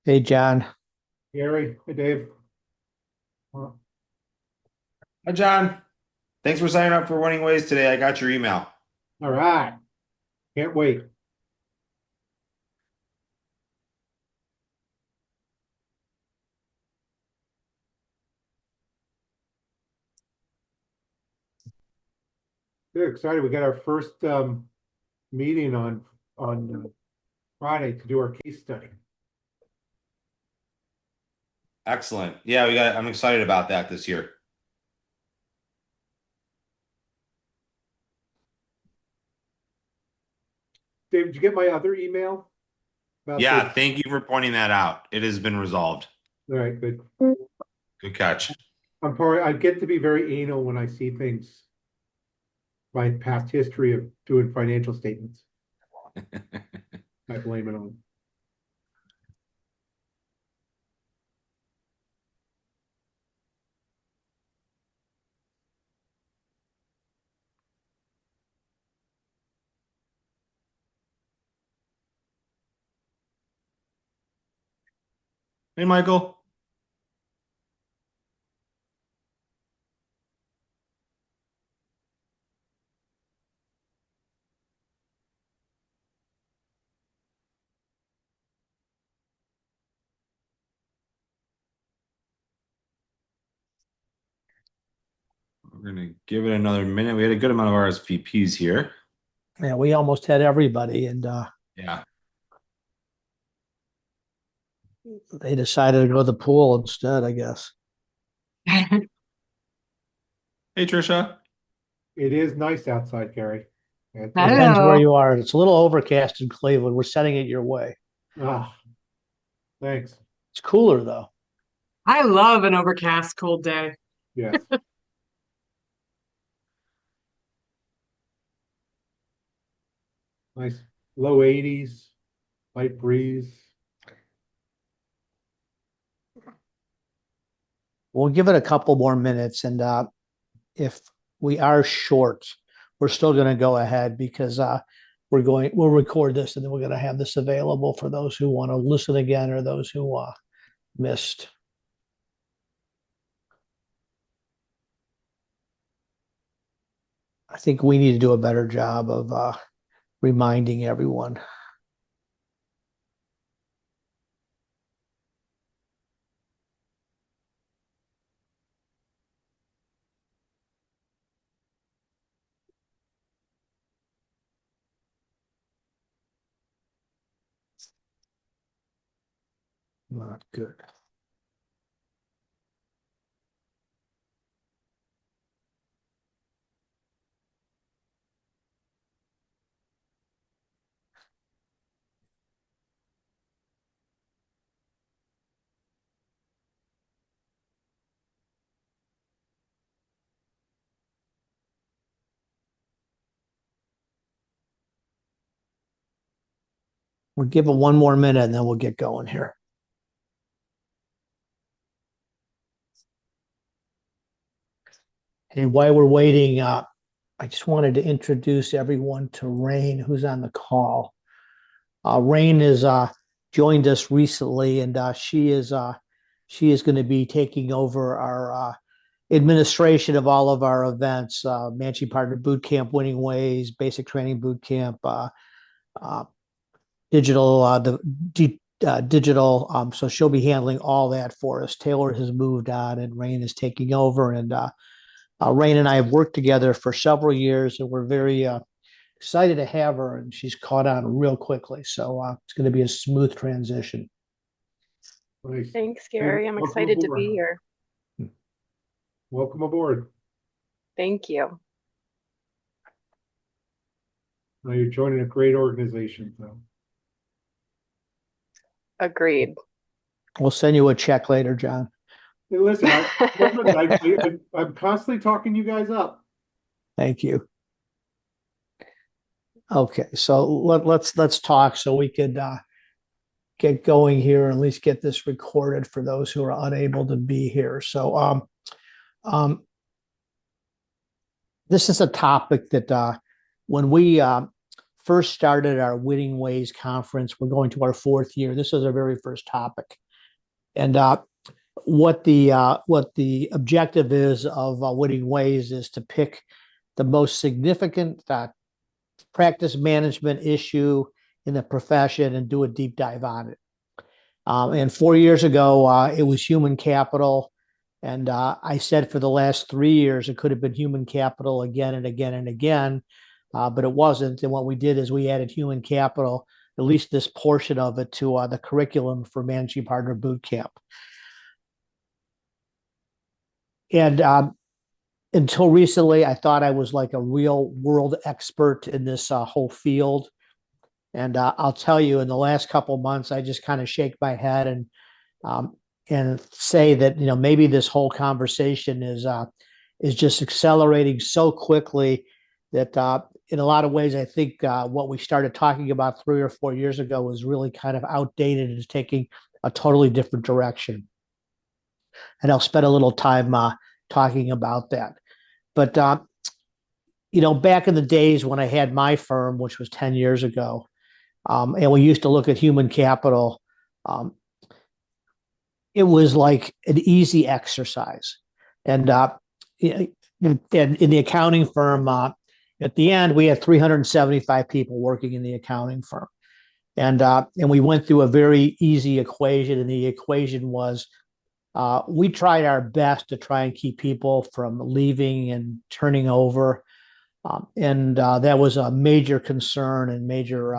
Hey, John. Gary, hey Dave. Well, Hi, John. Thanks for signing up for Winning Ways today. I got your email. all right, can't wait. They're excited. We got our first meeting on Friday to do our case study. Excellent. Yeah, I'm excited about that this year. Dave, did you get my other email about the? Yeah, thank you for pointing that out. It has been resolved. All right, good. Good catch. I get to be very anal when I see things, my past history of doing financial statements. I blame it on. Hey, Michael. We're gonna give it another minute. We had a good amount of RSVPs here. Yeah, we almost had everybody, and Yeah. they decided to go to the pool instead, I guess. Hey, Trisha. It is nice outside, Gary. Depends where Hello. you are. It's a little overcast in Cleveland. We're sending it your way. Ah, thanks. It's cooler though. I love an overcast, cold day. Yes, nice. Low 80s, light breeze. We'll give it a couple more minutes, and if we are short, we're still going to go ahead because we'll record this, and then we're going to have this available for those who want to listen again or those who missed. I think we need to do a better job of reminding everyone. Not good. We'll give it one more minute and then we'll get going here. And while we're waiting, I just wanted to introduce everyone to Rain, who's on the call. Rain is joined us recently, and she is going to be taking over our administration of all of our events, Manchi Partner Boot Camp, Winning Ways, Basic Training Boot Camp, uh, digital, digital. So she'll be handling all that for us. Taylor has moved on, and Rain is taking over. And Rain and I have worked together for several years, and we're very excited to have her. And she's caught on real quickly, so it's going to be a smooth transition. Nice. Thanks, Hey, Gary. I'm welcome excited to aboard. be here. Welcome aboard. Thank you. Now you're joining a great organization, though. Agreed. We'll send you a check later, John. Hey, listen, I'm constantly talking you guys up. Thank you. Okay, so let's talk so we could get going here, and at least get this recorded for those who are unable to be here. So um, this is a topic that when we first started our Winning Ways conference. We're going to our 4th year. This was our very first topic. And what the objective is of Winning Ways is to pick the most significant practice management issue in the profession and do a deep dive on it. And 4 years ago, it was human capital. And I said for the last 3 years, it could have been human capital again and again and again, but it wasn't. And what we did is we added human capital, at least this portion of it, to the curriculum for Managing Partner Boot Camp. And until recently, I thought I was like a real world expert in this whole field. And I'll tell you, in the last couple of months, I just kind of shake my head and say that, you know, maybe this whole conversation is just accelerating so quickly that in a lot of ways, I think what we started talking about 3 or 4 years ago was really kind of outdated and is taking a totally different direction. And I'll spend a little time talking about that. But, you know, back in the days when I had my firm, which was 10 years ago, and we used to look at human capital, it was like an easy exercise. And in the accounting firm, at the end, we had 375 people working in the accounting firm. And we went through a very easy equation. And the equation was we tried our best to try and keep people from leaving and turning over. And that was a major concern and major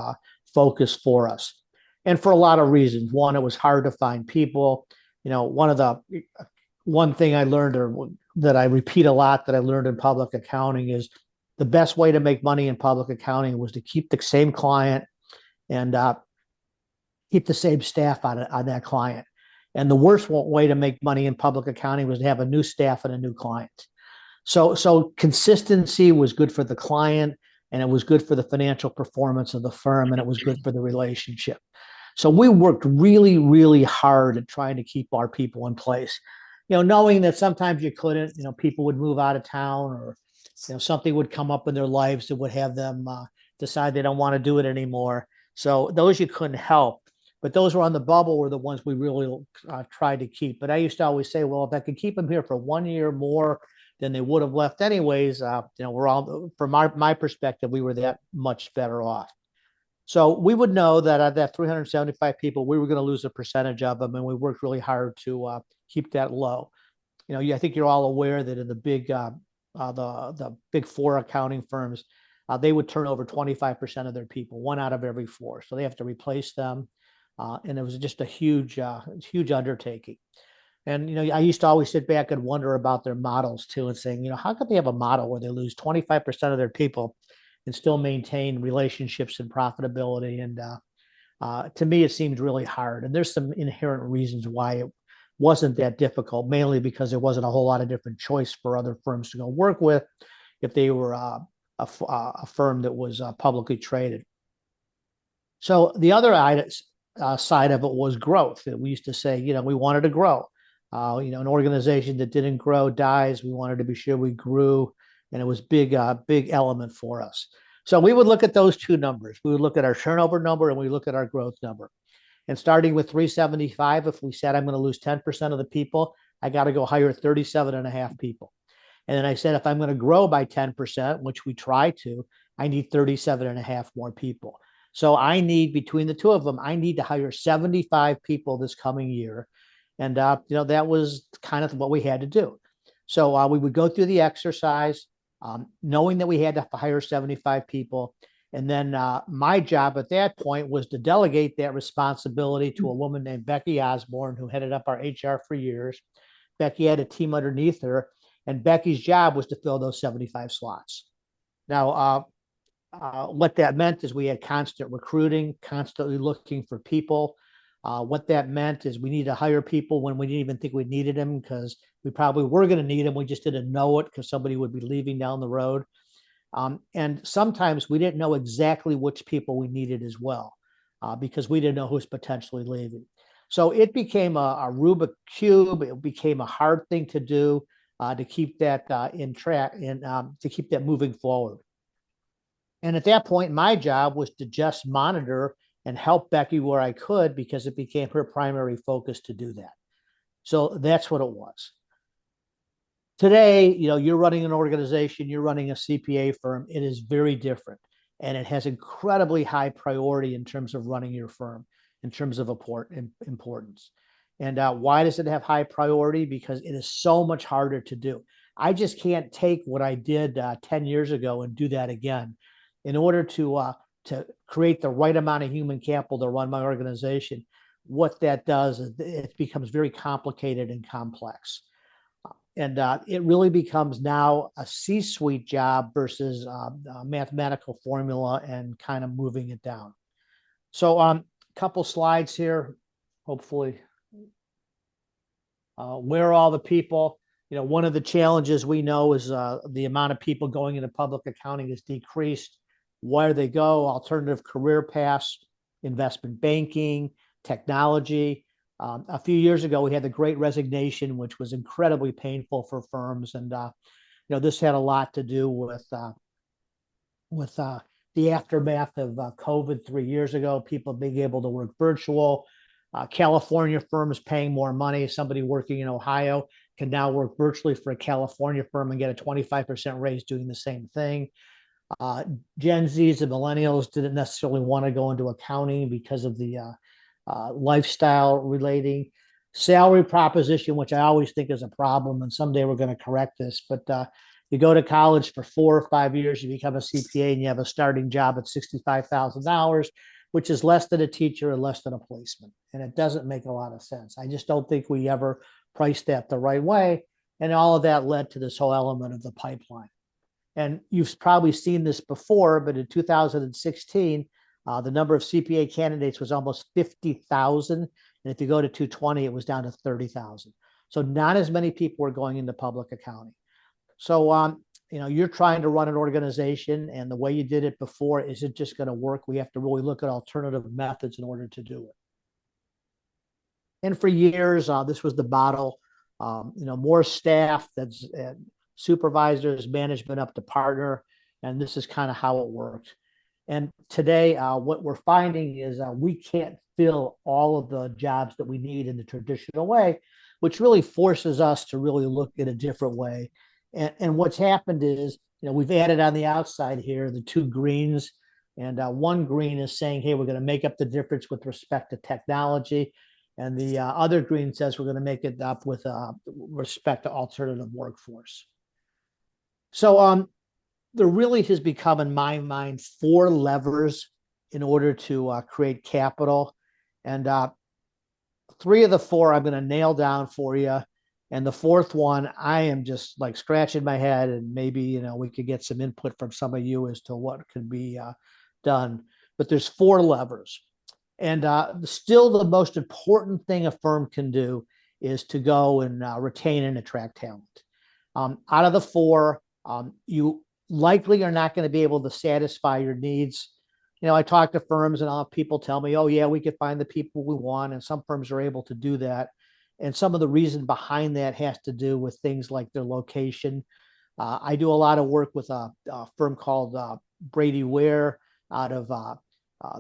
focus for us. And for a lot of reasons. One, it was hard to find people. You know, one thing I learned, or that I repeat a lot, that I learned in public accounting, is the best way to make money in public accounting was to keep the same client and keep the same staff on that client. And the worst way to make money in public accounting was to have a new staff and a new client. So consistency was good for the client, and it was good for the financial performance of the firm, and it was good for the relationship. So we worked really, really hard at trying to keep our people in place, you know, knowing that sometimes you couldn't, you know, people would move out of town, or, you know, something would come up in their lives that would have them decide they don't want to do it anymore. So those you couldn't help, but those were on the bubble were the ones we really tried to keep. But I used to always say, well, if I could keep them here for 1 year more than they would have left anyways, you know, we're all, from my perspective, we were that much better off. So we would know that out of that 375 people, we were going to lose a percentage of them, and we worked really hard to keep that low. You know, I think you're all aware that in the big 4 accounting firms, they would turn over 25% of their people, 1 out of every 4. So they have to replace them, and it was just a huge undertaking. And, you know, I used to always sit back and wonder about their models too, and saying, you know, how could they have a model where they lose 25% of their people and still maintain relationships and profitability? And to me, it seemed really hard. And there's some inherent reasons why it wasn't that difficult, mainly because there wasn't a whole lot of different choice for other firms to go work with if they were a firm that was publicly traded. So the other side of it was growth. We used to say, you know, we wanted to grow. You know, an organization that didn't grow dies. We wanted to be sure we grew, and it was big element for us. So we would look at those 2 numbers. We would look at our turnover number, and we look at our growth number. And starting with 375, if we said I'm going to lose 10% of the people, I got to go hire 37.5 people. And then I said, if I'm going to grow by 10%, which we try to, I need 37.5 more people. So I need, between the 2 of them, I need to hire 75 people this coming year. And, you know, that was kind of what we had to do. So we would go through the exercise, knowing that we had to hire 75 people. And then my job at that point was to delegate that responsibility to a woman named Becky Osborne, who headed up our HR for years. Becky had a team underneath her, and Becky's job was to fill those 75 slots. Now, what that meant is we had constant recruiting, constantly looking for people. What that meant is we needed to hire people when we didn't even think we needed them, because we probably were going to need them. We just didn't know it because somebody would be leaving down the road. And sometimes we didn't know exactly which people we needed as well, because we didn't know who was potentially leaving. So it became a Rubik cube. It became a hard thing to do to keep that in track and to keep that moving forward. And at that point, my job was to just monitor and help Becky where I could because it became her primary focus to do that. So that's what it was. Today, you're running an organization, you're running a CPA firm. It is very different, and it has incredibly high priority in terms of running your firm, in terms of importance. And why does it have high priority? Because it is so much harder to do. I just can't take what I did 10 years ago and do that again. In order to create the right amount of human capital to run my organization, what that does is it becomes very complicated and complex. And it really becomes now a C-suite job versus a mathematical formula and kind of moving it down. So a couple slides here, hopefully. Where are all the people? One of the challenges we know is the amount of people going into public accounting has decreased. Where they go, alternative career paths, investment banking, technology. A few years ago, we had the Great Resignation, which was incredibly painful for firms, and this had a lot to do with the aftermath of COVID 3 years ago. People being able to work virtual, California firms paying more money. Somebody working in Ohio can now work virtually for a California firm and get a 25% raise doing the same thing. Gen Zs and millennials didn't necessarily want to go into accounting because of the lifestyle relating salary proposition, which I always think is a problem. And someday we're going to correct this. But you go to college for 4 or 5 years, you become a CPA, and you have a starting job at $65,000, which is less than a teacher and less than a policeman. And it doesn't make a lot of sense. I just don't think we ever priced that the right way. And all of that led to this whole element of the pipeline. And you've probably seen this before, but in 2016, the number of CPA candidates was almost 50,000. And if you go to 220, it was down to 30,000. So not as many people were going into public accounting. So, you're trying to run an organization, and the way you did it before isn't just going to work. We have to really look at alternative methods in order to do it. And for years, this was the model, more staff, that's supervisors, management up to partner. And this is kind of how it worked. And today, what we're finding is we can't fill all of the jobs that we need in the traditional way, which really forces us to really look at a different way. And what's happened is, we've added on the outside here the 2 greens, and one green is saying, hey, we're going to make up the difference with respect to technology. And the other green says we're going to make it up with respect to alternative workforce. So there really has become, in my mind, 4 levers in order to create capital. And 3 of the 4 I'm going to nail down for you. And the 4th one, I am just like scratching my head, and maybe, we could get some input from some of you as to what could be done. But there's 4 levers. And still the most important thing a firm can do is to go and retain and attract talent. Out of the 4, you likely are not going to be able to satisfy your needs. I talk to firms, and people tell me, oh, yeah, we could find the people we want. And some firms are able to do that. And some of the reason behind that has to do with things like their location. I do a lot of work with a firm called Brady Ware out of,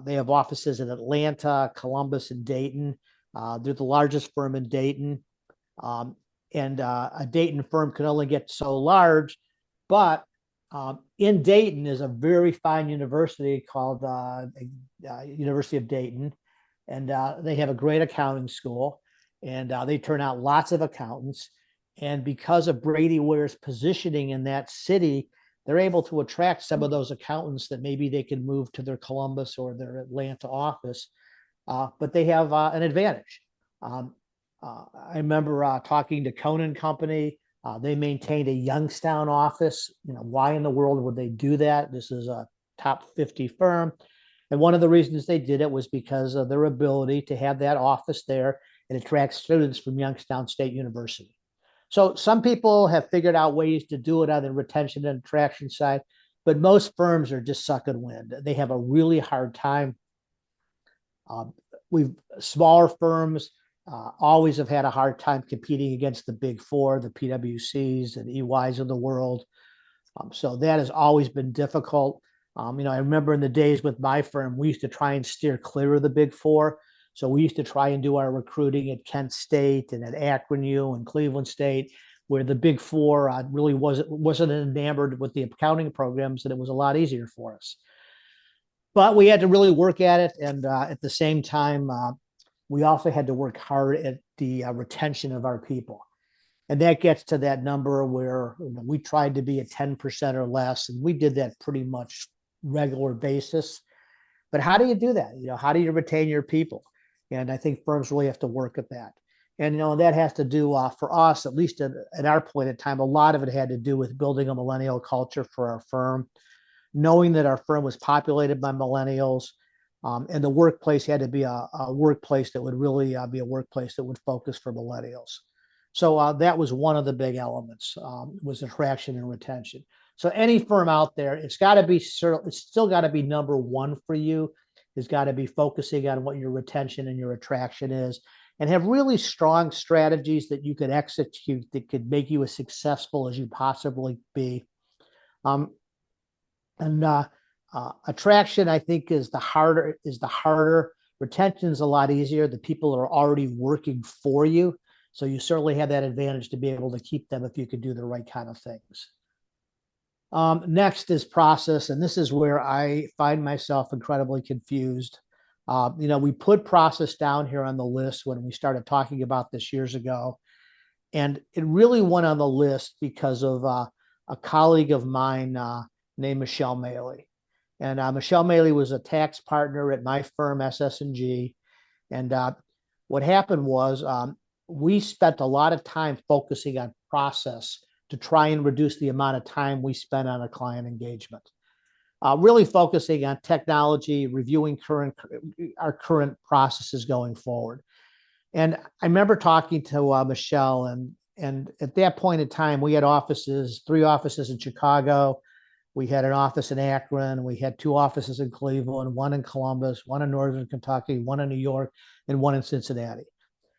they have offices in Atlanta, Columbus, and Dayton. They're the largest firm in Dayton. And a Dayton firm can only get so large, but in Dayton is a very fine university called University of Dayton. And they have a great accounting school. And they turn out lots of accountants. And because of Brady Ware's positioning in that city, they're able to attract some of those accountants that maybe they can move to their Columbus or their Atlanta office. But they have an advantage. I remember talking to Conan Company. They maintained a Youngstown office. Why in the world would they do that? This is a top 50 firm. And one of the reasons they did it was because of their ability to have that office there and attract students from Youngstown State University. So some people have figured out ways to do it on the retention and attraction side, but most firms are just sucking wind. They have a really hard time. Smaller firms always have had a hard time competing against the big 4, the PwCs and EYs of the world. So that has always been difficult. I remember in the days with my firm, we used to try and steer clear of the big four. So we used to try and do our recruiting at Kent State and at Akron U and Cleveland State, where the big four really wasn't enamored with the accounting programs, and it was a lot easier for us. But we had to really work at it, and at the same time, we also had to work hard at the retention of our people. And that gets to that number where we tried to be at 10% or less, and we did that pretty much regular basis. But how do you do that? How do you retain your people? And I think firms really have to work at that. And that has to do for us, at least at our point in time, a lot of it had to do with building a millennial culture for our firm, knowing that our firm was populated by millennials, and the workplace had to be a workplace that would really be a workplace that would focus for millennials. So that was one of the big elements, was attraction and retention. So any firm out there, it's still got to be number one for you. It's got to be focusing on what your retention and your attraction is, and have really strong strategies that you could execute that could make you as successful as you possibly be. Attraction, I think, is the harder. Retention is a lot easier. The people are already working for you. So you certainly have that advantage to be able to keep them if you could do the right kind of things. Next is process, and this is where I find myself incredibly confused. We put process down here on the list when we started talking about this years ago, and it really went on the list because of a colleague of mine named Michelle Maley. And Michelle Maley was a tax partner at my firm, SS&G. And what happened was we spent a lot of time focusing on process to try and reduce the amount of time we spent on a client engagement. Really focusing on technology, reviewing our current processes going forward. And I remember talking to Michelle, and at that point in time, we had 3 offices in Chicago. We had an office in Akron. We had 2 offices in Cleveland, 1 in Columbus, 1 in Northern Kentucky, 1 in New York, and 1 in Cincinnati.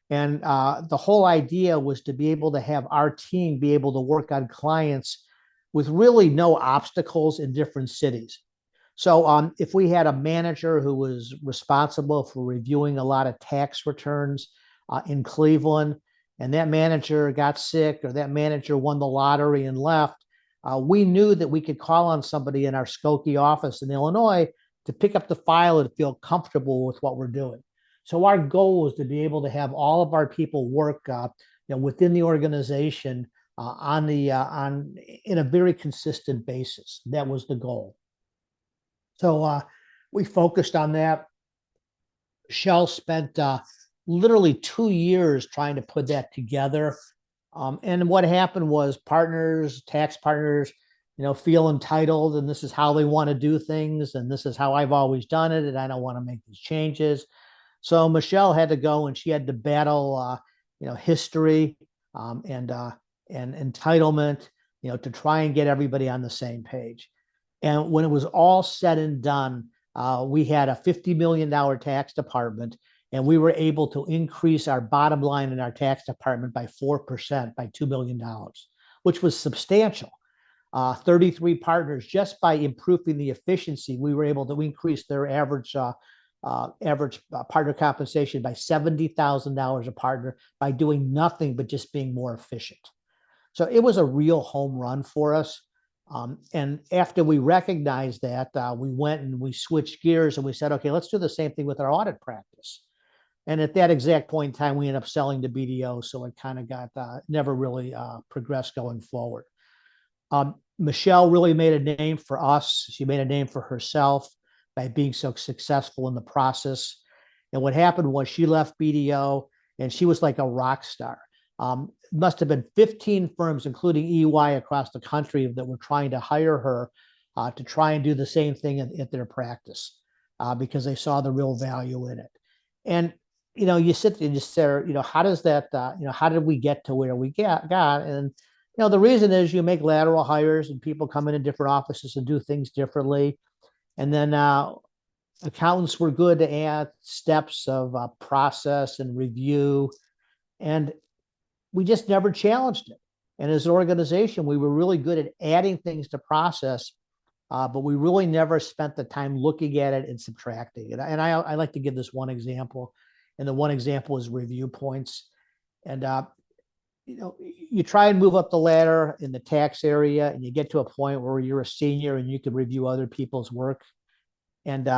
And the whole idea was to be able to have our team be able to work on clients with really no obstacles in different cities. So if we had a manager who was responsible for reviewing a lot of tax returns in Cleveland, and that manager got sick or that manager won the lottery and left, we knew that we could call on somebody in our Skokie office in Illinois to pick up the file and feel comfortable with what we're doing. So our goal was to be able to have all of our people work within the organization in a very consistent basis. That was the goal. So we focused on that. Michelle spent literally 2 years trying to put that together. And what happened was tax partners, feel entitled, and this is how they want to do things, and this is how I've always done it, and I don't want to make these changes. So Michelle had to go, and she had to battle, history and entitlement, to try and get everybody on the same page. And when it was all said and done, we had a $50 million tax department, and we were able to increase our bottom line in our tax department by 4%, by $2 million, which was substantial. 33 partners, just by improving the efficiency, we were able to increase their average partner compensation by $70,000 a partner by doing nothing but just being more efficient. So it was a real home run for us. And after we recognized that, we went and we switched gears and we said, okay, let's do the same thing with our audit practice. And at that exact point in time, we ended up selling to BDO. So it kind of never really progressed going forward. Michelle really made a name for us. She made a name for herself by being so successful in the process. And what happened was she left BDO and she was like a rock star. Must have been 15 firms, including EY across the country, that were trying to hire her to try and do the same thing at their practice because they saw the real value in it. And, you sit and you say, how does that, how did we get to where we got? And, the reason is you make lateral hires and people come into different offices and do things differently. And then accountants were good to add steps of process and review. And we just never challenged it. And as an organization, we were really good at adding things to process but we really never spent the time looking at it and subtracting it. And I like to give this one example, and the one example is review points. And you try and move up the ladder in the tax area, and you get to a point where you're a senior and you can review other people's work. And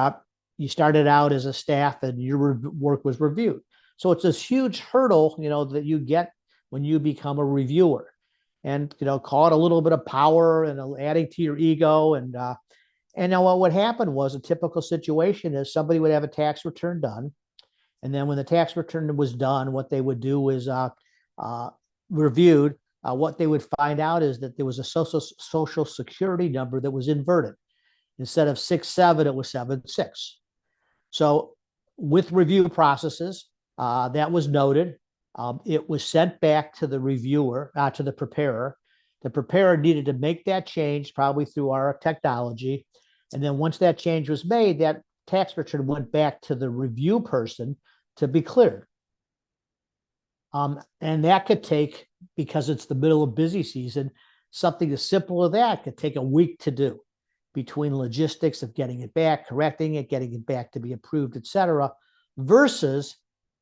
you started out as a staff, and your work was reviewed. So it's this huge hurdle, that you get when you become a reviewer, and call it a little bit of power and adding to your ego. And now what would happen was, a typical situation is somebody would have a tax return done, and then when the tax return was done, what they would do is reviewed. What they would find out is that there was a social security number that was inverted. Instead of 6-7, it was 7-6. So with review processes, that was noted. It was sent back to the reviewer, to the preparer. The preparer needed to make that change, probably through our technology. And then once that change was made, that tax return went back to the review person to be cleared. And that could take, because it's the middle of busy season, something as simple as that could take a week to do, between logistics of getting it back, correcting it, getting it back to be approved, etc., versus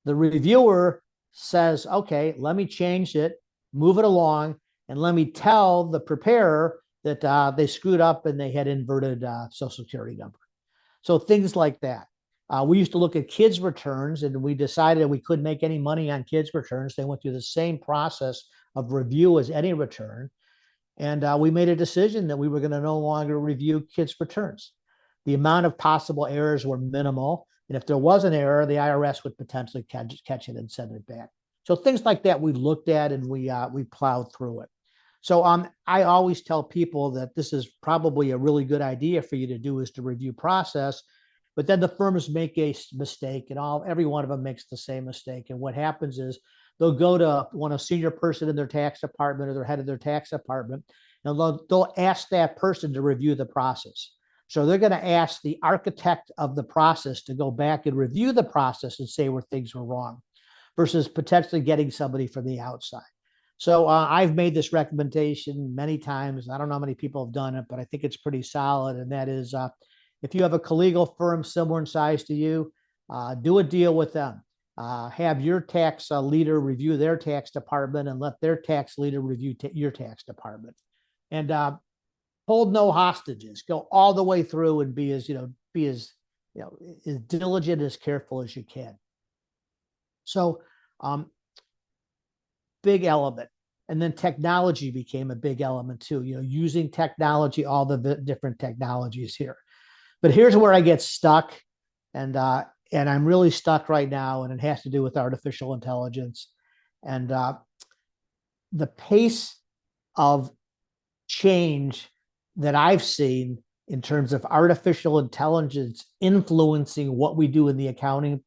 the reviewer says, okay, let me change it, move it along, and let me tell the preparer that they screwed up and they had inverted social security number. So things like that. We used to look at kids' returns, and we decided we couldn't make any money on kids' returns. They went through the same process of review as any return. And we made a decision that we were going to no longer review kids' returns. The amount of possible errors were minimal. And if there was an error, the IRS would potentially catch it and send it back. So things like that we looked at, and we plowed through it. So I always tell people that this is probably a really good idea for you to do, is to review process. But then the firms make a mistake, and every one of them makes the same mistake. And what happens is, they'll go to a senior person in their tax department or their head of their tax department, and they'll ask that person to review the process. So they're going to ask the architect of the process to go back and review the process and say where things were wrong, versus potentially getting somebody from the outside. So I've made this recommendation many times. I don't know how many people have done it, but I think it's pretty solid. And that is, if you have a collegial firm similar in size to you, do a deal with them. Have your tax leader review their tax department, and let their tax leader review your tax department. And hold no hostages. Go all the way through and be as diligent, as careful as you can. So big element. And then technology became a big element too, using technology, all the different technologies here. But here's where I get stuck, and I'm really stuck right now, and it has to do with artificial intelligence. And the pace of change that I've seen in terms of artificial intelligence influencing what we do in the accounting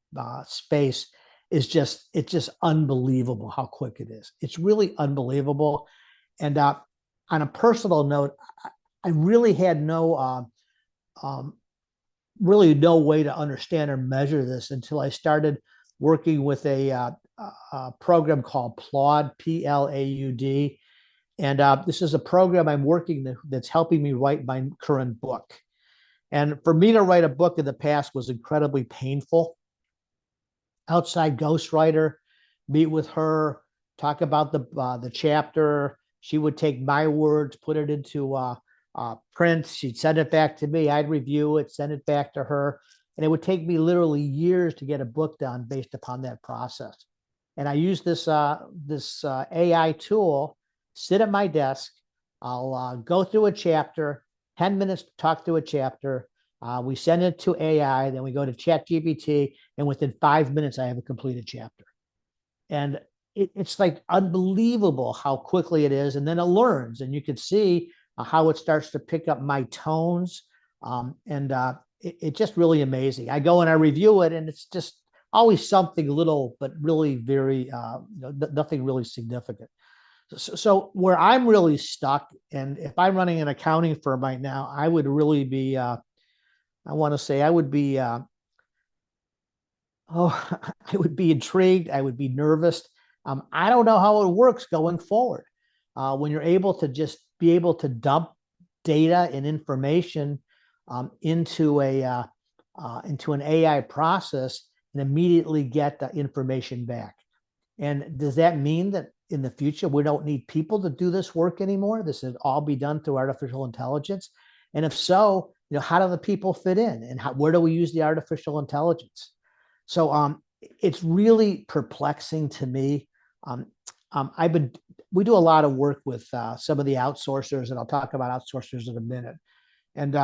space is it's just unbelievable how quick it is. It's really unbelievable. And on a personal note, I really had really no way to understand or measure this until I started working with a program called Plaud, Plaud. And this is a program I'm working that's helping me write my current book. And for me to write a book in the past was incredibly painful. Outside ghostwriter, meet with her, talk about the chapter. She would take my words, put it into print. She'd send it back to me. I'd review it, send it back to her. And it would take me literally years to get a book done based upon that process. And I use this AI tool, sit at my desk. I'll go through a chapter, 10 minutes to talk through a chapter. We send it to AI, then we go to ChatGPT, and within 5 minutes, I have a completed chapter. And it's like unbelievable how quickly it is. And then it learns, and you can see how it starts to pick up my tones. It's just really amazing. I go and I review it, and it's just always something little, but really very, nothing really significant. So where I'm really stuck, and if I'm running an accounting firm right now, I would really be, I would be, I would be intrigued. I would be nervous. I don't know how it works going forward. When you're able to just be able to dump data and information into into an AI process and immediately get the information back. And does that mean that in the future we don't need people to do this work anymore? This would all be done through artificial intelligence. And if so, how do the people fit in, and where do we use the artificial intelligence? So it's really perplexing to me. We do a lot of work with some of the outsourcers, and I'll talk about outsourcers in a minute. And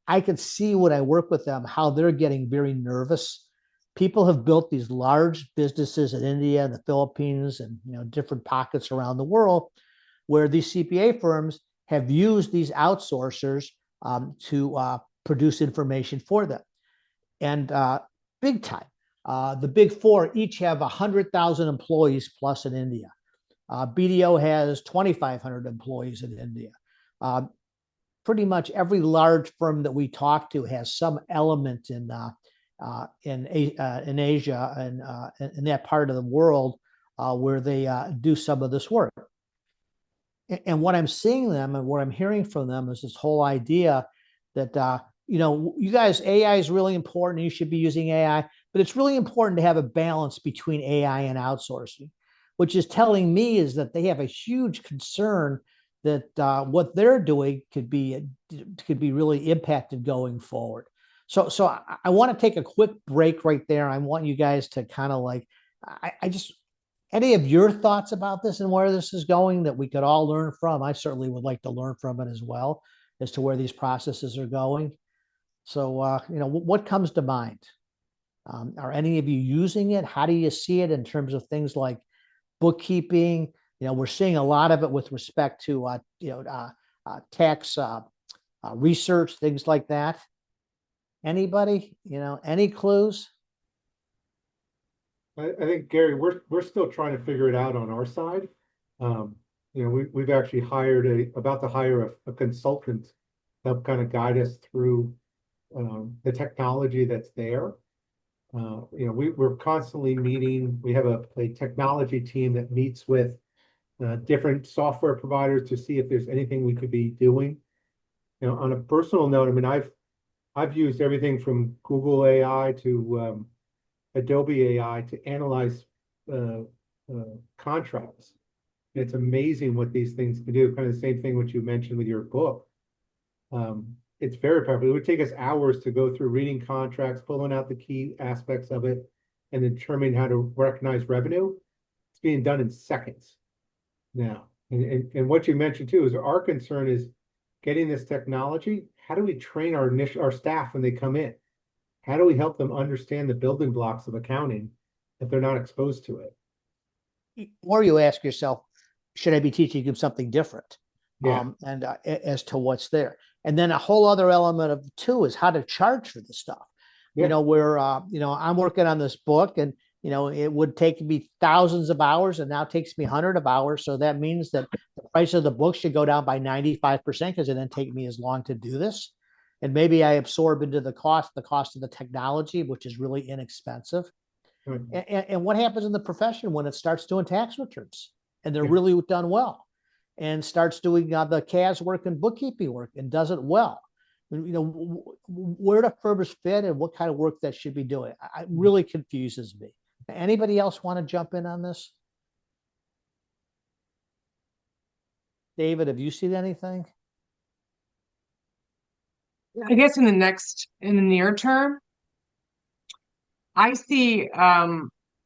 I can see when I work with them how they're getting very nervous. People have built these large businesses in India and the Philippines and different pockets around the world where these CPA firms have used these outsourcers to produce information for them. And big time. The big four each have 100,000 employees plus in India. BDO has 2,500 employees in India. Pretty much every large firm that we talk to has some element in Asia and in that part of the world where they do some of this work. And what I'm seeing them and what I'm hearing from them is this whole idea that you guys, AI is really important. You should be using AI, but it's really important to have a balance between AI and outsourcing, which is telling me is that they have a huge concern that what they're doing could be really impacted going forward. So I want to take a quick break right there. I want you guys to kind of any of your thoughts about this and where this is going that we could all learn from. I certainly would like to learn from it as well as to where these processes are going. So, what comes to mind? Are any of you using it? How do you see it in terms of things like bookkeeping? We're seeing a lot of it with respect to, tax research, things like that. Anybody, any clues? I think, Gary, we're still trying to figure it out on our side. We've actually about to hire a consultant to help kind of guide us through the technology that's there. We're constantly meeting. We have a technology team that meets with different software providers to see if there's anything we could be doing. On a personal note, I mean, I've used everything from Google AI to Adobe AI to analyze contracts. It's amazing what these things can do. Kind of the same thing what you mentioned with your book. It's very powerful. It would take us hours to go through reading contracts, pulling out the key aspects of it, and determining how to recognize revenue. It's being done in seconds now. And what you mentioned too is our concern is getting this technology. How do we train our staff when they come in? How do we help them understand the building blocks of accounting if they're not exposed to it? Or you ask yourself, should I be teaching them something different? Yeah. And as to what's there. And then a whole other element of too is how to charge for the stuff. Yeah. Where I'm working on this book, and it would take me thousands of hours, and now takes me 100 of hours. So that means that the price of the book should go down by 95% because it didn't take me as long to do this. And maybe I absorb into the cost of the technology, which is really inexpensive. Mm-hmm. And what happens in the profession when it starts doing tax returns and they're Yeah. really done well, and starts doing the CAS work and bookkeeping work and does it well? Where do firms fit and what kind of work that should be doing? It really confuses me. Anybody else want to jump in on this? David, have you seen anything? I guess in the near term, I see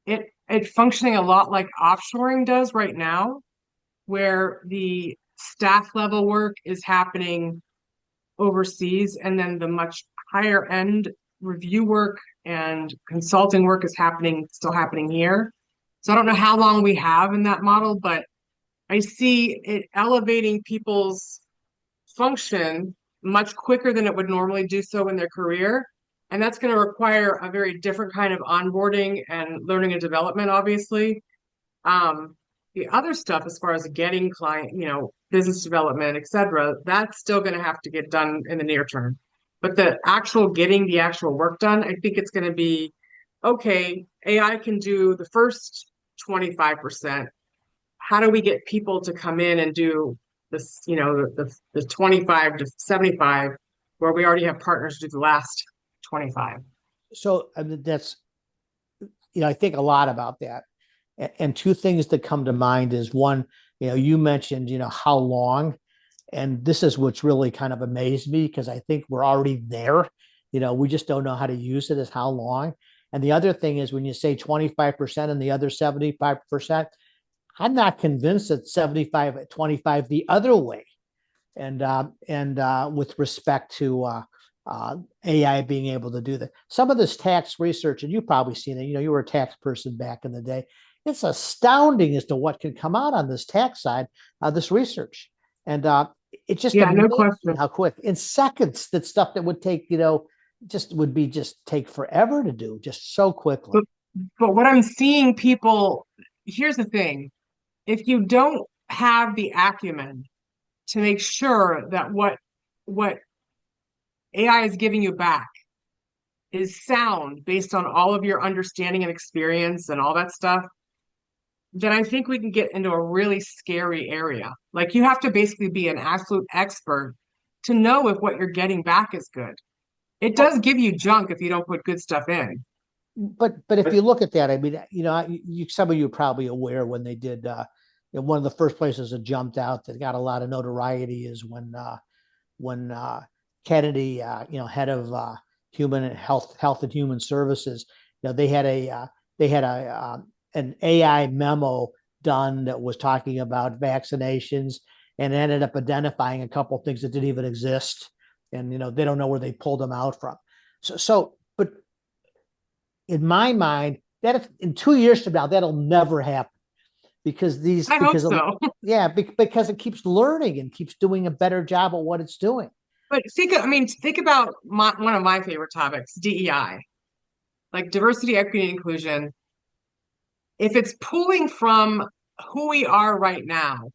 it functioning a lot like offshoring does right now, where the staff level work is happening overseas, and then the much higher end review work and consulting work is still happening here. So I don't know how long we have in that model, but I see it elevating people's function much quicker than it would normally do so in their career. And that's going to require a very different kind of onboarding and learning and development, obviously. The other stuff, as far as getting client, business development, et cetera, that's still going to have to get done in the near term. But getting the actual work done, I think it's going to be, okay, AI can do the first 25%. How do we get people to come in and do this, the 25 to 75, where we already have partners do the last 25. So I mean, that's, I think a lot about that. And two things that come to mind is one, you mentioned, how long, and this is what's really kind of amazed me because I think we're already there. We just don't know how to use it as how long. And the other thing is when you say 25% and the other 75%, I'm not convinced that 75 at 25 the other way. And with respect to AI being able to do that, some of this tax research, and you've probably seen it. You were a tax person back in the day. It's astounding as to what can come out on this tax side of this research, and it just Yeah, no amazing question. how quick in seconds that stuff that would take just take forever to do just so quickly. But what I'm seeing people, here's the thing. If you don't have the acumen to make sure that what AI is giving you back is sound based on all of your understanding and experience and all that stuff, then I think we can get into a really scary area. Like you have to basically be an absolute expert to know if what you're getting back is good. It does give you junk if you don't put good stuff in. But if you look at that, I mean, some of you are probably aware when they did one of the first places that jumped out that got a lot of notoriety is when Kennedy, head of human health and human services, they had an AI memo done that was talking about vaccinations and ended up identifying a couple of things that didn't even exist, and they don't know where they pulled them out from. But in my mind, that in 2 years from now, that'll never happen because I hope so. because it keeps learning and keeps doing a better job at what it's doing. But think about one of my favorite topics, DEI, like diversity, equity, and inclusion. If it's pulling from who we are right now,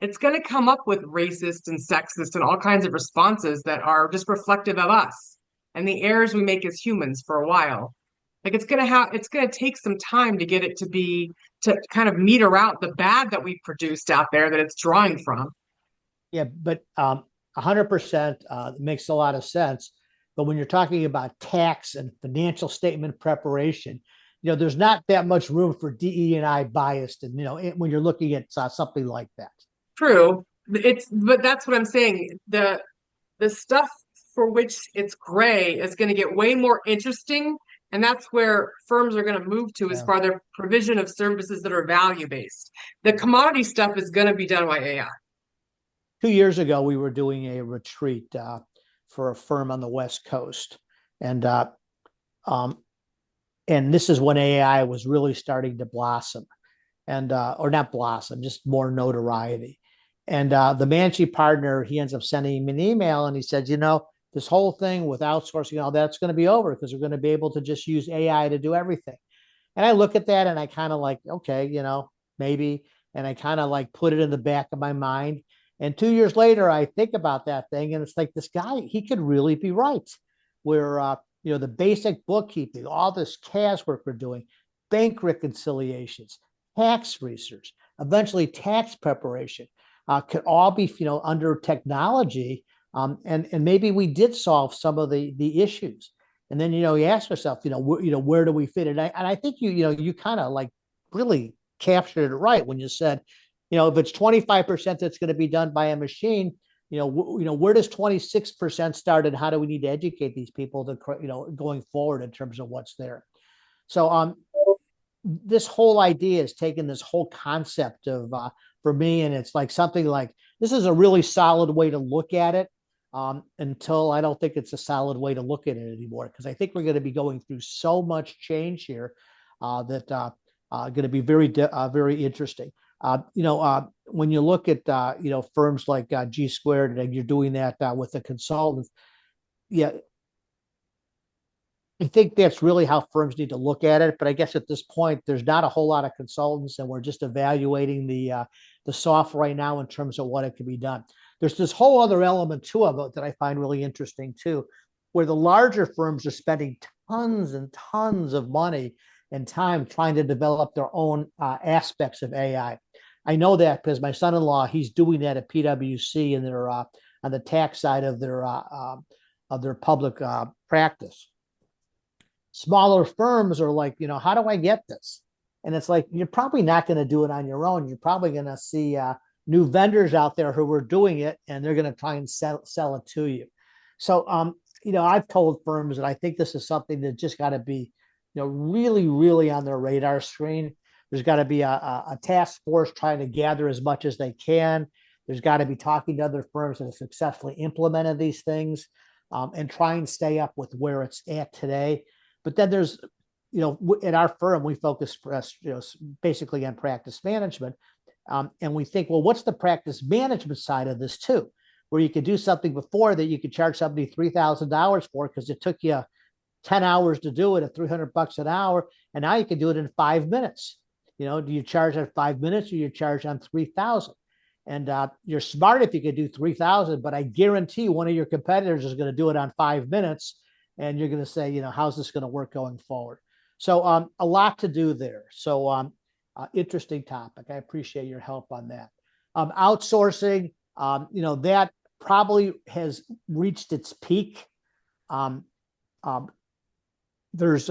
it's going to come up with racist and sexist and all kinds of responses that are just reflective of us and the errors we make as humans for a while. Like it's going to take some time to get it to kind of meter out the bad that we've produced out there that it's drawing from. Yeah, but 100% makes a lot of sense. But when you're talking about tax and financial statement preparation, there's not that much room for DE&I biased, and when you're looking at something like that. True, but that's what I'm saying. The stuff for which it's gray is going to get way more interesting, and that's where firms are going to move to as far their provision of services that are value based. The commodity stuff is going to be done by AI. 2 years ago, we were doing a retreat for a firm on the West Coast, and this is when AI was really starting to blossom, and or not blossom, just more notoriety. And the managing partner, he ends up sending me an email, and he said, this whole thing with outsourcing, all that's going to be over because we're going to be able to just use AI to do everything. And I look at that and I kind of like, okay, maybe, and I kind of like put it in the back of my mind. And 2 years later, I think about that thing, and it's like this guy, he could really be right. Where the basic bookkeeping, all this CAS work we're doing, bank reconciliations, tax research, eventually tax preparation, could all be under technology, and maybe we did solve some of the issues. And then you ask yourself, where do we fit it? And I think you kind of like really captured it right when you said, if it's 25% that's going to be done by a machine, where does 26% start, and how do we need to educate these people to going forward in terms of what's there? So this whole idea is taking this whole concept of for me, and it's like something like this is a really solid way to look at it, until I don't think it's a solid way to look at it anymore, because I think we're going to be going through so much change here that going to be very interesting. When you look at firms like G Squared, and you're doing that with the consultants, yeah, I think that's really how firms need to look at it. But I guess at this point, there's not a whole lot of consultants, and we're just evaluating the software right now in terms of what it can be done. There's this whole other element too of it that I find really interesting too, where the larger firms are spending tons and tons of money and time trying to develop their own aspects of AI. I know that because my son-in-law, he's doing that at PwC and they're on the tax side of their public practice. Smaller firms are like, how do I get this? And it's like, you're probably not going to do it on your own. You're probably going to see new vendors out there who are doing it, and they're going to try and sell it to you. So, I've told firms that I think this is something that just got to be, really, really on their radar screen. There's got to be a task force trying to gather as much as they can. There's got to be talking to other firms that have successfully implemented these things, and try and stay up with where it's at today. But then there's, at our firm, we focus, basically on practice management. And we think, well, what's the practice management side of this too? Where you could do something before that you could charge somebody $3,000 for because it took you 10 hours to do it at $300 an hour. And now you can do it in 5 minutes. Do you charge on 5 minutes or you charge on 3,000? And you're smart if you could do 3,000, but I guarantee one of your competitors is going to do it on 5 minutes. And you're going to say, how's this going to work going forward? So a lot to do there. So interesting topic. I appreciate your help on that. Outsourcing, that probably has reached its peak. There's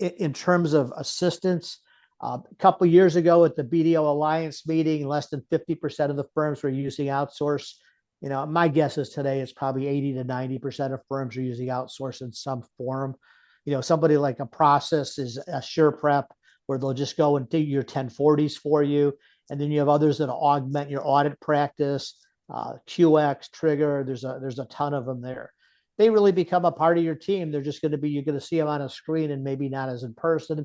in terms of assistance, a couple of years ago at the BDO Alliance meeting, less than 50% of the firms were using outsource. My guess is today it's probably 80 to 90% of firms are using outsource in some form. Somebody like a process is a SurePrep, where they'll just go and do your 1040s for you. And then you have others that augment your audit practice, QX, Trigger. There's a ton of them there. They really become a part of your team. They're just going to be, you're going to see them on a screen and maybe not as in person.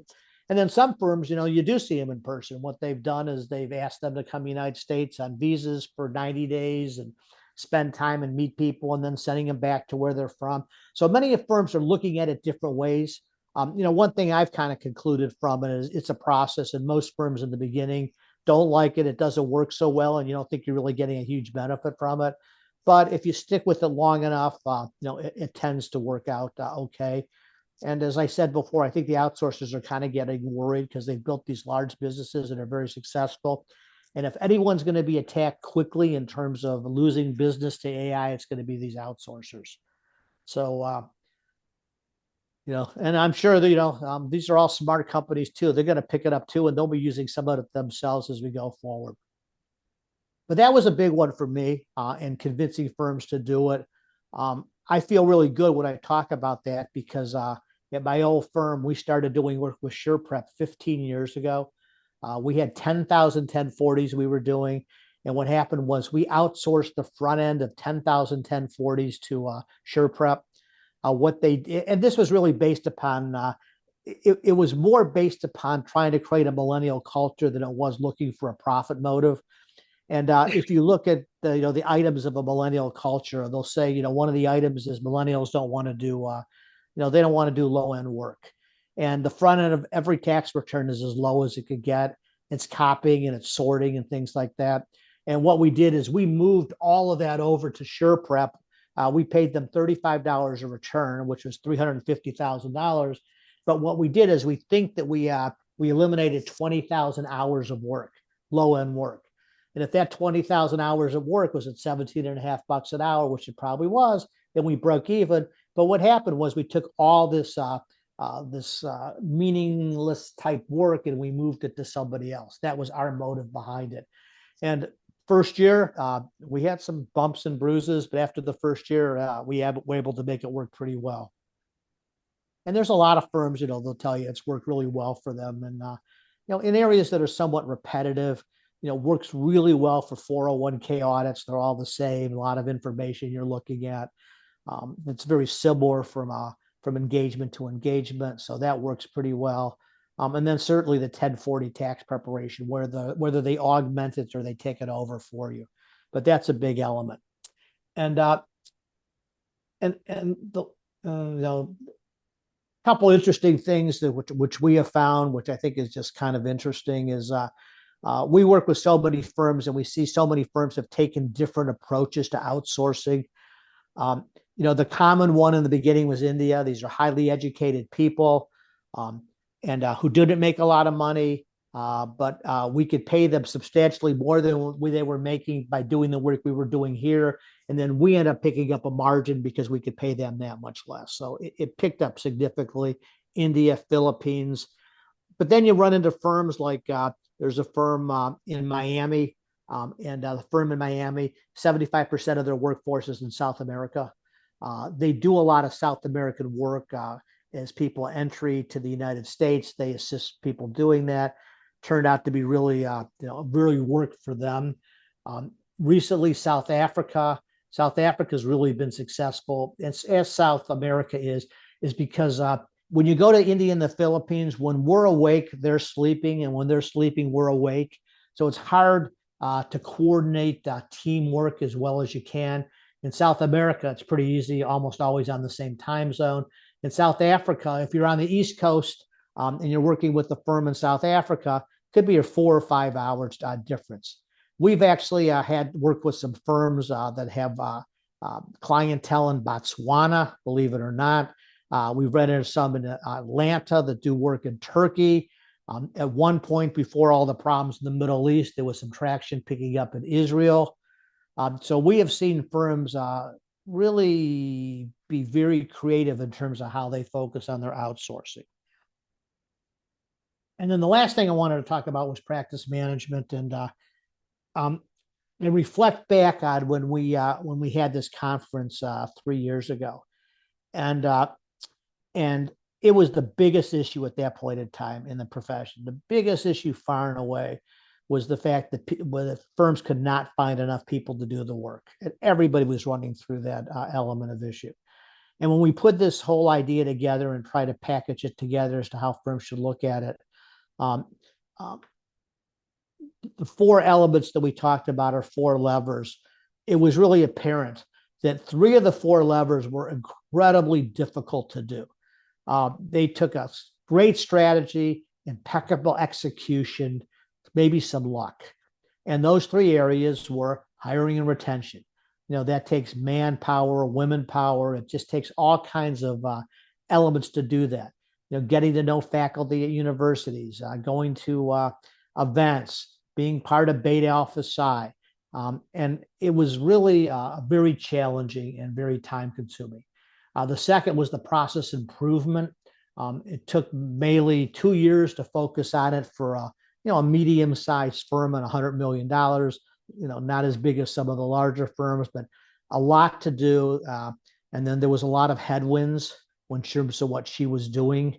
And then some firms, you do see them in person. What they've done is they've asked them to come to the United States on visas for 90 days and spend time and meet people and then sending them back to where they're from. So many of firms are looking at it different ways. One thing I've kind of concluded from it is it's a process, and most firms in the beginning don't like it. It doesn't work so well, and you don't think you're really getting a huge benefit from it. But if you stick with it long enough, it tends to work out okay. And as I said before, I think the outsourcers are kind of getting worried because they've built these large businesses and are very successful. And if anyone's going to be attacked quickly in terms of losing business to AI, it's going to be these outsourcers. So, and I'm sure that, these are all smart companies too. They're going to pick it up too, and they'll be using some of it themselves as we go forward. But that was a big one for me, in convincing firms to do it. I feel really good when I talk about that because at my old firm, we started doing work with SurePrep 15 years ago. We had 10,000 1040s we were doing. And what happened was we outsourced the front end of 10,000 1040s to SurePrep. What they did, and this was really based upon, it was more based upon trying to create a millennial culture than it was looking for a profit motive. And if you look at the items of a millennial culture, they'll say, one of the items is millennials don't want to do, they don't want to do low end work. And the front end of every tax return is as low as it could get. It's copying and it's sorting and things like that. And what we did is we moved all of that over to SurePrep. We paid them $35 a return, which was $350,000. But what we did is we think that we eliminated 20,000 hours of work, low end work. And if that 20,000 hours of work was at $17.50 an hour, which it probably was, then we broke even. But what happened was we took all this meaningless type work and we moved it to somebody else. That was our motive behind it. And first year, we had some bumps and bruises, but after the first year, we were able to make it work pretty well. And there's a lot of firms, they'll tell you it's worked really well for them. And, in areas that are somewhat repetitive, works really well for 401k audits. They're all the same, a lot of information you're looking at. It's very similar from engagement to engagement. So that works pretty well. And then certainly the 1040 tax preparation, whether they augment it or they take it over for you. But that's a big element. And the couple interesting things which we have found, which I think is just kind of interesting, is we work with so many firms and we see so many firms have taken different approaches to outsourcing. The common one in the beginning was India. These are highly educated people and who didn't make a lot of money. but we could pay them substantially more than they were making by doing the work we were doing here. And then we end up picking up a margin because we could pay them that much less. So it picked up significantly. India, Philippines. But then you run into firms like there's a firm in Miami, and the firm in Miami, 75% of their workforce is in South America. They do a lot of South American work as people entry to the United States. They assist people doing that. Turned out to be really, really worked for them. Recently, South Africa. South Africa's really been successful, as South America is because when you go to India and the Philippines, when we're awake, they're sleeping, and when they're sleeping, we're awake. So it's hard to coordinate teamwork as well as you can. In South America, it's pretty easy, almost always on the same time zone. In South Africa, if you're on the East Coast and you're working with the firm in South Africa, it could be a 4 or 5 hours difference. We've actually had worked with some firms that have clientele in Botswana, believe it or not. We've run into some in Atlanta that do work in Turkey. At one point, before all the problems in the Middle East, there was some traction picking up in Israel. So we have seen firms really be very creative in terms of how they focus on their outsourcing. And then the last thing I wanted to talk about was practice management, and reflect back on when we had this conference 3 years ago, and it was the biggest issue at that point in time in the profession. The biggest issue, far and away, was the fact that firms could not find enough people to do the work, and everybody was running through that element of issue. And when we put this whole idea together and try to package it together as to how firms should look at it, the 4 elements that we talked about are 4 levers. It was really apparent that 3 of the 4 levers were incredibly difficult to do. They took a great strategy, impeccable execution, maybe some luck. And those 3 areas were hiring and retention. That takes manpower, women power. It just takes all kinds of elements to do that. Getting to know faculty at universities, going to events, being part of Beta Alpha Psi. And it was really very challenging and very time consuming. The second was the process improvement. It took mainly 2 years to focus on it for a medium-sized firm at $100 million. Not as big as some of the larger firms, but a lot to do. And then there was a lot of headwinds in terms of what she was doing.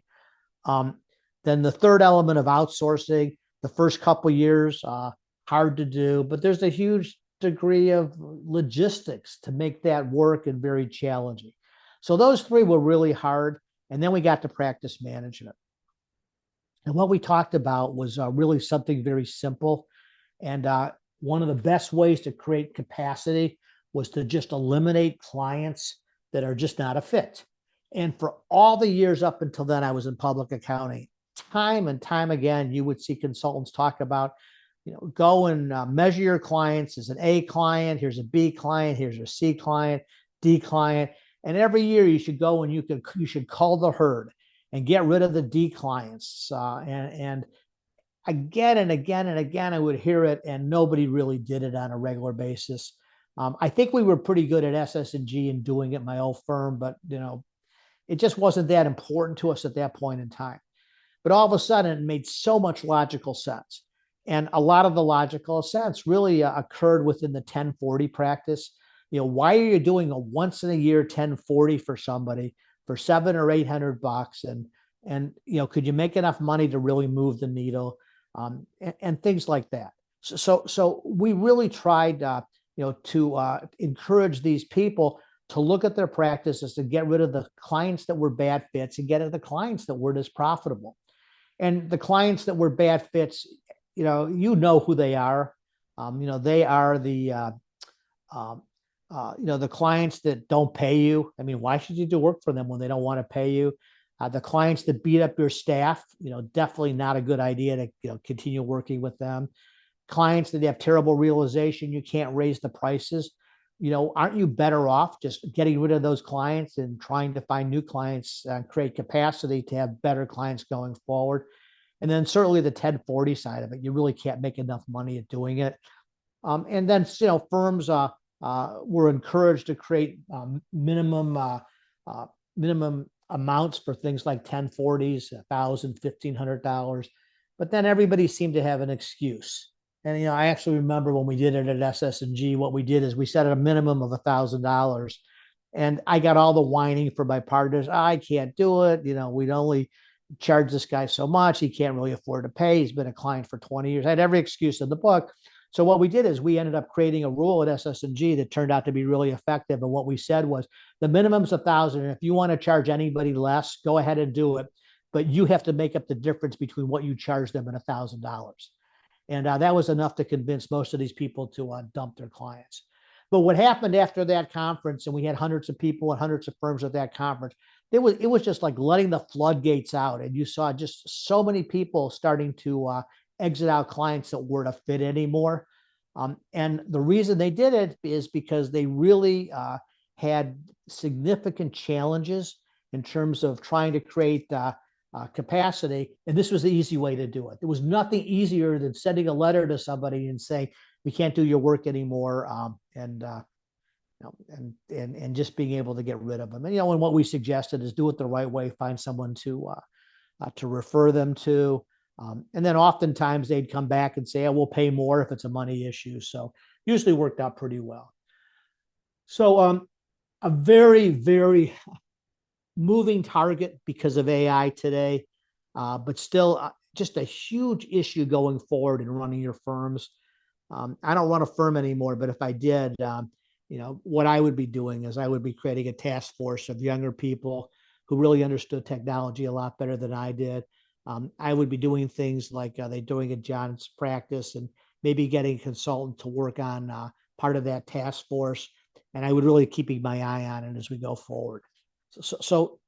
Then the third element of outsourcing, the first couple years, hard to do, but there's a huge degree of logistics to make that work and very challenging. So those 3 were really hard. And then we got to practice management. And what we talked about was really something very simple. And one of the best ways to create capacity was to just eliminate clients that are just not a fit. And for all the years up until then, I was in public accounting. Time and time again, you would see consultants talk about, go and measure your clients as an A client. Here's a B client. Here's a C client, D client. And every year you should go and you should cull the herd and get rid of the D clients. And again and again and again, I would hear it, and nobody really did it on a regular basis. I think we were pretty good at SS&G in doing it, my old firm, but it just wasn't that important to us at that point in time. But all of a sudden, it made so much logical sense. And a lot of the logical sense really occurred within the 1040 practice. Why are you doing a once in a year 1040 for somebody for $700 or $800? And could you make enough money to really move the needle? And things like that. So we really tried, to encourage these people to look at their practices, to get rid of the clients that were bad fits and get at the clients that weren't as profitable. And the clients that were bad fits, who they are. They are the clients that don't pay you. I mean, why should you do work for them when they don't want to pay you? The clients that beat up your staff, definitely not a good idea to continue working with them. Clients that have terrible realization, you can't raise the prices. Aren't you better off just getting rid of those clients and trying to find new clients and create capacity to have better clients going forward? And then certainly the 1040 side of it, you really can't make enough money at doing it. And then, firms were encouraged to create minimum amounts for things like 1040s, $1,000, $1,500. But then everybody seemed to have an excuse. And, I actually remember when we did it at SS&G, what we did is we set a minimum of $1,000. And I got all the whining from my partners. I can't do it. We'd only charge this guy so much. He can't really afford to pay. He's been a client for 20 years. I had every excuse in the book. So what we did is we ended up creating a rule at SS&G that turned out to be really effective. And what we said was the minimum's 1,000. And if you want to charge anybody less, go ahead and do it. But you have to make up the difference between what you charge them and $1,000. And that was enough to convince most of these people to dump their clients. But what happened after that conference, and we had hundreds of people and hundreds of firms at that conference, it was just like letting the floodgates out. And you saw just so many people starting to exit out clients that weren't a fit anymore. And the reason they did it is because they really had significant challenges in terms of trying to create capacity. And this was the easy way to do it. There was nothing easier than sending a letter to somebody and saying, we can't do your work anymore. And just being able to get rid of them. And, and what we suggested is do it the right way, find someone to refer them to. And then oftentimes they'd come back and say, we'll pay more if it's a money issue. So usually worked out pretty well. So a very, very moving target because of AI today, but still just a huge issue going forward in running your firms. I don't run a firm anymore, but if I did, what I would be doing is I would be creating a task force of younger people who really understood technology a lot better than I did. I would be doing things like they're doing at John's practice and maybe getting a consultant to work on part of that task force. And I would really keeping my eye on it as we go forward. So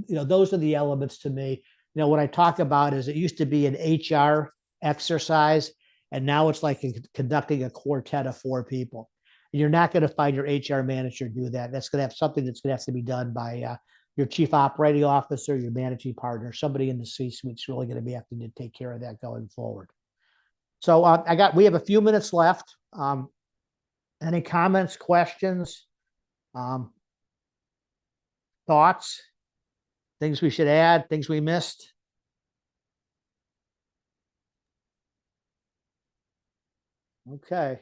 those are the elements to me. What I talk about is it used to be an HR exercise, and now it's like conducting a quartet of 4 people. You're not going to find your HR manager do that. That's going to have something that's going to have to be done by your chief operating officer, your managing partner, somebody in the C-suite is really going to be having to take care of that going forward. So we have a few minutes left. Any comments, questions, thoughts, things we should add, things we missed? Okay.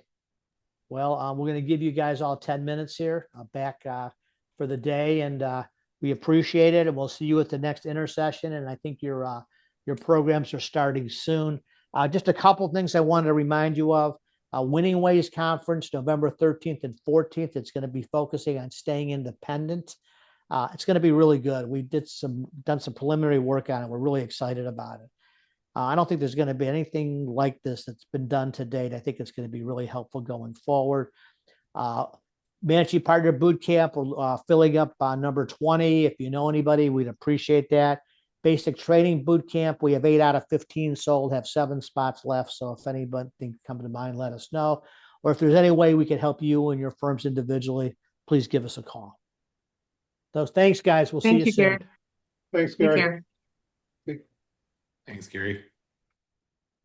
Well, we're going to give you guys all 10 minutes here back for the day, and we appreciate it. And we'll see you at the next Intersession. And I think your programs are starting soon. Just a couple of things I wanted to remind you of. Winning Ways Conference, November 13th and 14th. It's going to be focusing on staying independent. It's going to be really good. We done some preliminary work on it. We're really excited about it. I don't think there's going to be anything like this that's been done to date. I think it's going to be really helpful going forward. Managing Partner Bootcamp, we're filling up number 20. If you know anybody, we'd appreciate that. Basic Training Bootcamp, we have 8 out of 15 sold, have 7 spots left. So if anybody comes to mind, let us know. Or if there's any way we can help you and your firms individually, please give us a call. So thanks, guys. We'll see you soon. Gary. Thanks, Take Gary. care. Thanks, Gary.